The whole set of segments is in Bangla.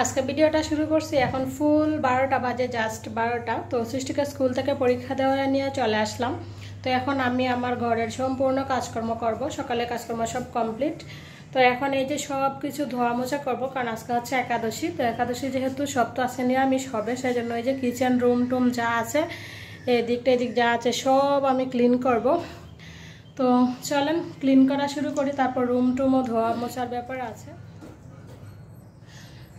আজকে ভিডিওটা শুরু করছি এখন ফুল 12টা বাজে, জাস্ট 12টা। তো সৃষ্টিকে স্কুল থেকে পরীক্ষা দেওয়া নিয়ে চলে আসলাম। তো এখন আমি আমার ঘরের সম্পূর্ণ কাজকর্ম করব, সকালে কাজকর্ম সব কমপ্লিট। তো এখন এই যে সব কিছু ধোয়া মোছা করবো, কারণ আজকে হচ্ছে একাদশী। তো একাদশী যেহেতু সব তো আজকে নিরামিষ হবে, সেই জন্য এই যে কিচেন রুম টুম যা আছে, এদিকটা এদিক যা আছে সব আমি ক্লিন করব। তো চলেন ক্লিন করা শুরু করি, তারপর রুম টুমও ধোয়া মোছার ব্যাপার আছে।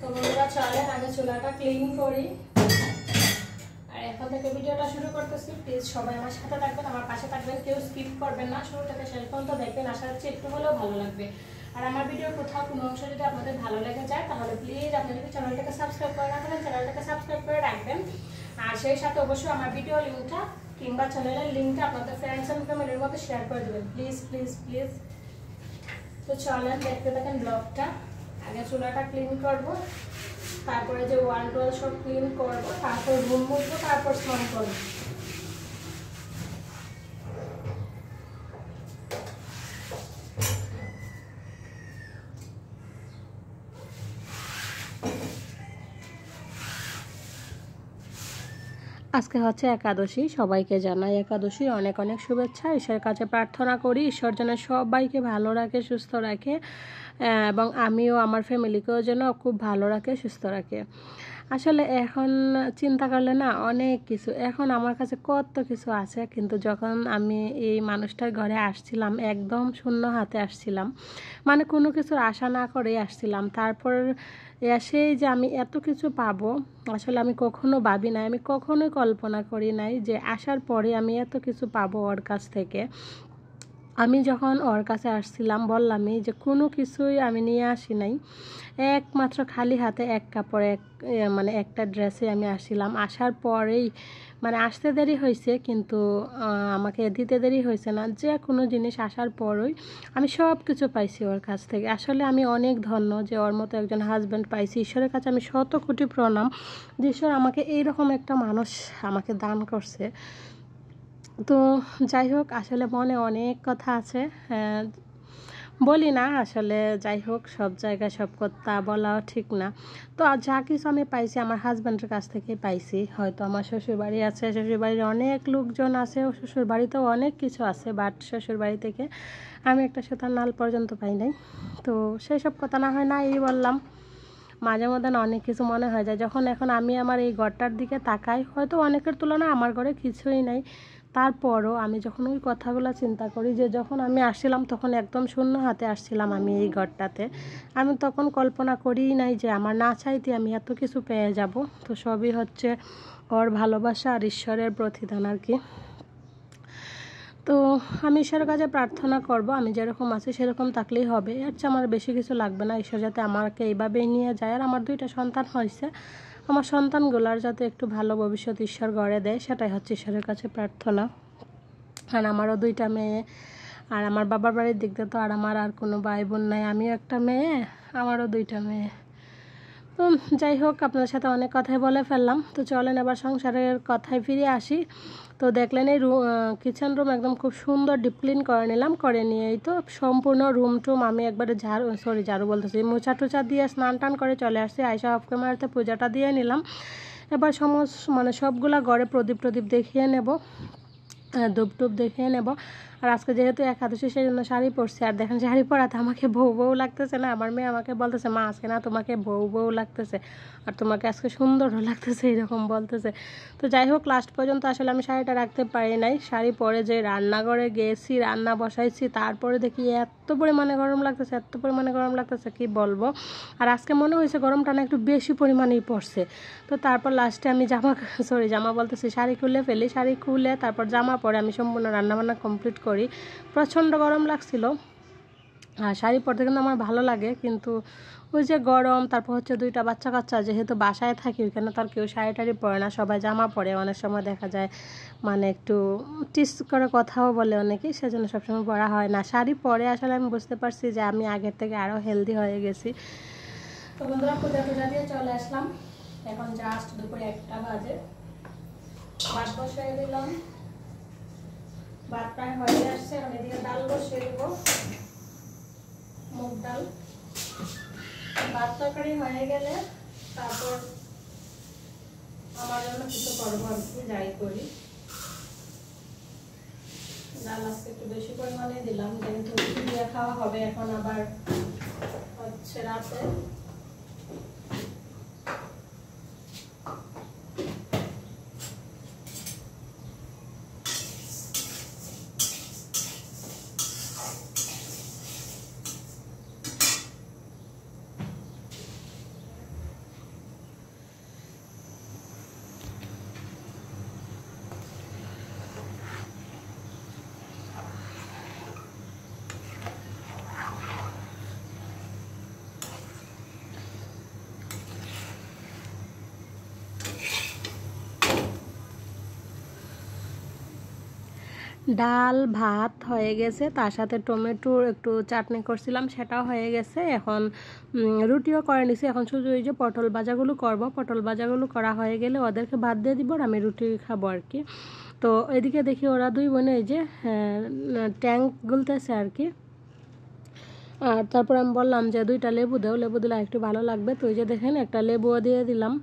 তো বন্ধুরা চলেন আগে চুলাটা ক্লিন করি, আর এখন থেকে ভিডিওটা শুরু করতেছি। প্লিজ সবাই আমার সাথে থাকবেন, আমার পাশে থাকবেন, কেউ স্কিপ করবেন না, শুরু থেকে শেষ পর্যন্ত দেখবেন। আশা করছি একটু হলেও ভালো লাগবে। আর আমার ভিডিওর কোথাও কোনো অংশ যদি আপনাদের ভালো লেগে যায়, তাহলে প্লিজ আপনি যদি চ্যানেলটাকে সাবস্ক্রাইব করে রাখবেন, চ্যানেলটাকে সাবস্ক্রাইব করে রাখবেন। আর সেই সাথে অবশ্যই আমার ভিডিও লিঙ্কটা কিংবা চ্যানেলের লিঙ্কটা আপনাদের ফ্রেন্ডস অ্যান্ড ফ্যামিলির মধ্যে শেয়ার করে দেবেন, প্লিজ প্লিজ প্লিজ। তো চলেন দেখতে থাকেন ব্লগটা। আগে চুলাটা ক্লিন করব, তারপরে যে ওয়াল টোয়াল সব ক্লিন করব, তারপর রুম মুছবো, তারপর স্নান করব। আজকে হচ্ছে একাদশী, সবাইকে জানাই একাদশীর অনেক অনেক শুভেচ্ছা। ঈশ্বরের কাছে প্রার্থনা করি ঈশ্বর যেন সবাইকে ভালো রাখে, সুস্থ রাখে, এবং আমিও আমার ফ্যামিলিকেও যেন খুব ভালো রাখে, সুস্থ রাখে। আসলে এখন চিন্তা করলে না অনেক কিছু, এখন আমার কাছে কত কিছু আছে, কিন্তু যখন আমি এই মানুষটার ঘরে আসছিলাম একদম শূন্য হাতে আসছিলাম, মানে কোনো কিছুর আশা না করে আসছিলাম। তারপর সেই যে আমি এত কিছু পাবো, আসলে আমি কখনো ভাবি নাই, আমি কখনোই কল্পনা করি নাই যে আসার পরে আমি এত কিছু পাবো ওর কাছ থেকে। আমি যখন ওর কাছে আসছিলাম বললামই যে কোনো কিছুই আমি নিয়ে আসি নাই, একমাত্র খালি হাতে এক কাপড় মানে একটা ড্রেসে আমি আসছিলাম। আসার পরেই মানে আসতে দেরি হয়েছে, কিন্তু আমাকে দিতে দেরি হয়েছে না, যে কোনো জিনিস আসার পরই আমি সব কিছু পাইছি ওর কাছ থেকে। আসলে আমি অনেক ধন্য যে ওর মতো একজন হাজব্যান্ড পাইছি। ঈশ্বরের কাছে আমি শত কোটি প্রণাম যে ঈশ্বর আমাকে এইরকম একটা মানুষ আমাকে দান করছে। তো যাই হোক, আসলে মনে অনেক কথা আছে, বলি না আসলে। যাই হোক, সব জায়গায় সব কথা বলাও ঠিক না। তো যা কিছু আমি পাইছি আমার হাজব্যান্ডের কাছ থেকেই পাইছি। হয়তো আমার শ্বশুরবাড়ি আছে, শ্বশুরবাড়ির অনেক লোকজন আছে, শ্বশুরবাড়িতেও অনেক কিছু আছে, বাট শ্বশুরবাড়ি থেকে আমি একটা সুতার নাল পর্যন্ত পাই নাই। তো সেই সব কথা না হয় না, এই বললাম। মাঝে মধ্যে না অনেক কিছু মনে হয়ে যায়, যখন এখন আমি আমার এই ঘরটার দিকে তাকাই, হয়তো অনেকের তুলনায় আমার ঘরে কিছুই নাই, তারপরও আমি যখন ওই কথাগুলো চিন্তা করি যে যখন আমি আসছিলাম তখন একদম শূন্য হাতে আসছিলাম আমি এই ঘরটাতে, আমি তখন কল্পনা করিই নাই যে আমার না চাইতে আমি এত কিছু পেয়ে যাব। তো সবই হচ্ছে ওর ভালোবাসা আর ঈশ্বরের প্রতিদান আর কি। তো আমি ঈশ্বরের কাছে প্রার্থনা করব আমি যেরকম আছি সেরকম থাকলেই হবে, এর চেয়ে আমার বেশি কিছু লাগবে না। ঈশ্বর যাতে আমাকে এইভাবেই নিয়ে যায়। আর আমার 2টা সন্তান হয়েছে, আমার সন্তানগুলার যাতে একটু ভালো ভবিষ্যৎ ঈশ্বর গড়ে দেয়, সেটাই হচ্ছে ঈশ্বরের কাছে প্রার্থনা। আর আমারও 2টা মেয়ে, আর আমার বাবার বাড়ির দিক দিয়ে তো আর আমার আর কোনো ভাই বোন নাই, আমিও একটা মেয়ে, আমারও 2টা মেয়ে। তো যাই হোক, আপনাদের সাথে অনেক কথাই বলে ফেললাম। তো চলেন এবার সংসারের কথায় ফিরে আসি। তো দেখলেন এই কিচেন রুম একদম খুব সুন্দর ডিপ ক্লিন করে নিলাম, করে নিয়েই তো সম্পূর্ণ রুম টুম আমি একবারে ঝাড়ু বলতেছি, মোছা টুচা দিয়ে স্নান টান করে চলে আসছি। আয়সা অফ ক্যামেরাতে পূজাটা দিয়ে নিলাম। এবার মানে সবগুলা ঘরে প্রদীপ দেখিয়ে নেব, ধূপ টুপ দেখিয়ে নেব। আর আজকে যেহেতু একাদশী সেই জন্য শাড়ি পরছি, আর দেখেন শাড়ি পরাতে আমাকে বউ বউ লাগতেছে না। আমার মেয়ে আমাকে বলতেছে, মা আজকে না তোমাকে বউ বউ লাগতেছে, আর তোমাকে আজকে সুন্দরও লাগতেছে, এরকম বলতেছে। তো যাই হোক, লাস্ট পর্যন্ত আসলে আমি শাড়িটা রাখতে পারি নাই। শাড়ি পরে যে রান্নাঘরে গেছি, রান্না বসাইছি, তারপরে দেখি এত পরিমাণে গরম লাগতেছে, এত পরিমাণে গরম লাগতেছে কি বলবো। আর আজকে মনে হয়েছে গরমটা না একটু বেশি পরিমাণেই পড়ছে। তো তারপর লাস্টে আমি জামা বলতেছি শাড়ি খুলে ফেলি, শাড়ি খুলে তারপর জামা পরে আমি সম্পূর্ণ রান্নাবান্না কমপ্লিট করি। প্রচণ্ড গরম লাগছিল, আর শাড়ি পরতে কিন্তু আমার ভালো লাগে, কিন্তু ওই যে গরম, তারপর হচ্ছে 2টা বাচ্চা কাচ্চা, যেহেতু বাসায় থাকি ওইখানে তো আর কেউ শাড়ি টাড়ি পরে না, সবাই জামা পরে। অনেক সময় দেখা যায় মানে একটু টিস করে কথাও বলে অনেকেই, সেজন্য সবসময় পরা হয় না। শাড়ি পরে আসলে আমি বুঝতে পারছি যে আমি আগের থেকে আরও হেলদি হয়ে গেছি। তো বন্ধুরা পূজা দিয়ে চলে আসলাম, এখন জাস্ট দুপুরে 1টা বাজে। ভাত বসিয়ে দিলাম, ভাত প্রায় হয়ে আসছে। এখন এদিকে ডাল বসিয়ে দেব, মুগ ডাল। ভাত তরকারি হয়ে গেলে তারপর আমার জন্য কিছু করবো আর কি, যাই করি। ডাল আজকে একটু বেশি পরিমাণে দিলাম, যেহেতু রুটি দিয়ে খাওয়া হবে। এখন আবার হচ্ছে রাতে ডাল ভাত হয়ে গেছে, তার সাথে টমেটোর একটু চাটনি করছিলাম, সেটাও হয়ে গেছে। এখন রুটিও করে নিছি। এখন শুধু এই যে পটল ভাজাগুলো করব, পটল ভাজাগুলো করা হয়ে গেলে ওদেরকে ভাত দিয়ে দিব আর আমি রুটি খাবো আর কি। তো এদিকে দেখি ওরা দুই বোনে এই যে ট্যাঙ্ক গুলতেছে আর কি। আর তারপর আমি বললাম যে 2টা লেবু দাও, লেবু দিলে একটু ভালো লাগবে। তো এই যে দেখেন একটা লেবুও দিয়ে দিলাম।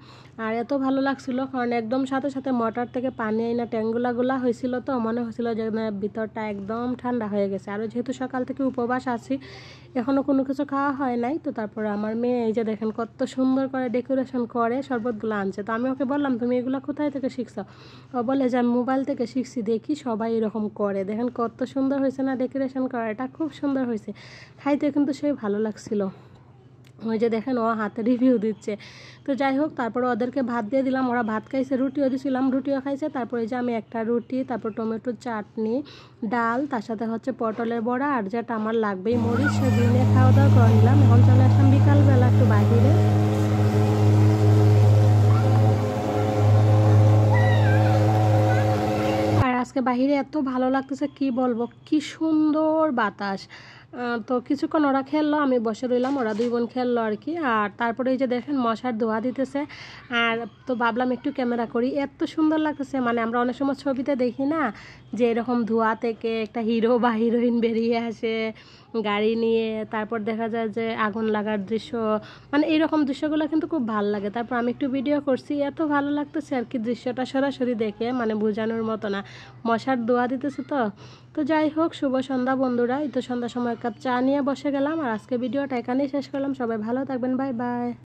আর এত ভালো লাগছিল, কারণ একদম সাথে সাথে মোটর থেকে পানি আইনা ট্যাঙ্কগুলা হয়েছিল, তো মনে হয়েছিল যে ভিতরটা একদম ঠান্ডা হয়ে গেছে। আর যেহেতু সকাল থেকে উপবাস আছি, এখনও কোনো কিছু খাওয়া হয় নাই। তো তারপরে আমার মেয়ে এই যে দেখেন কত সুন্দর করে ডেকোরেশন করে শরবতগুলো আনছে। তো আমি ওকে বললাম তুমি এগুলো কোথায় থেকে শিখছো? ও বলে যে আমি মোবাইল থেকে শিখছি, দেখি সবাই এরকম করে। দেখেন কত সুন্দর হয়েছে না ডেকোরেশন করা, এটা খুব সুন্দর হয়েছে। খাইতে কিন্তু সেই ভালো লাগছিল। ওই যে দেখেন ও হাতে রিভিউ দিচ্ছে। তো যাই হোক, তারপরে ওদেরকে ভাত দিয়ে দিলাম, ওরা ভাত খাইছে, রুটিও দিয়েছিলাম, রুটিও খাইছে। তারপরে যে আমি একটা রুটি, তারপর টমেটোর চাটনি, ডাল, তার সাথে হচ্ছে পটলের বড়া, আর যেটা আমার লাগবেই মরিচ, সেগুলো নিয়ে খাওয়া দাওয়া করে নিলাম। এখন চলে আসলাম বিকালবেলা একটু বাহিরে। আর আজকে বাহিরে এত ভালো লাগতেছে, কি বলবো, কি সুন্দর বাতাস। তো কিছুক্ষণ ওরা খেললো, আমি বসে রইলাম, ওরা দুই বোন খেললো আর কি। আর তারপরে এই যে দেখেন মশার ধোয়া দিতেছে। আর তো ভাবলাম একটু ক্যামেরা করি, এত সুন্দর লাগতেছে। মানে আমরা অনেক সময় ছবিতে দেখি না যে এরকম ধোয়া থেকে একটা হিরো বা হিরোইন বেরিয়ে আসে গাড়ি নিয়ে, তারপর দেখা যায় যে আগুন লাগার দৃশ্য, মানে এইরকম দৃশ্যগুলো কিন্তু খুব ভালো লাগে। তারপর আমি একটু ভিডিও করছি, এত ভালো লাগতেছে আর কি দৃশ্যটা সরাসরি দেখে, মানে বোঝানোর মতো না। মশার ধোয়া দিতেছে তো। তো যাই হোক, শুভ সন্ধ্যা বন্ধুরা। এই তো সন্ধ্যার সময় 1 কাপ চা নিয়ে বসে গেলাম। আর আজকে ভিডিওটা এখানেই শেষ করলাম। সবাই ভালো থাকবেন, বাই বাই।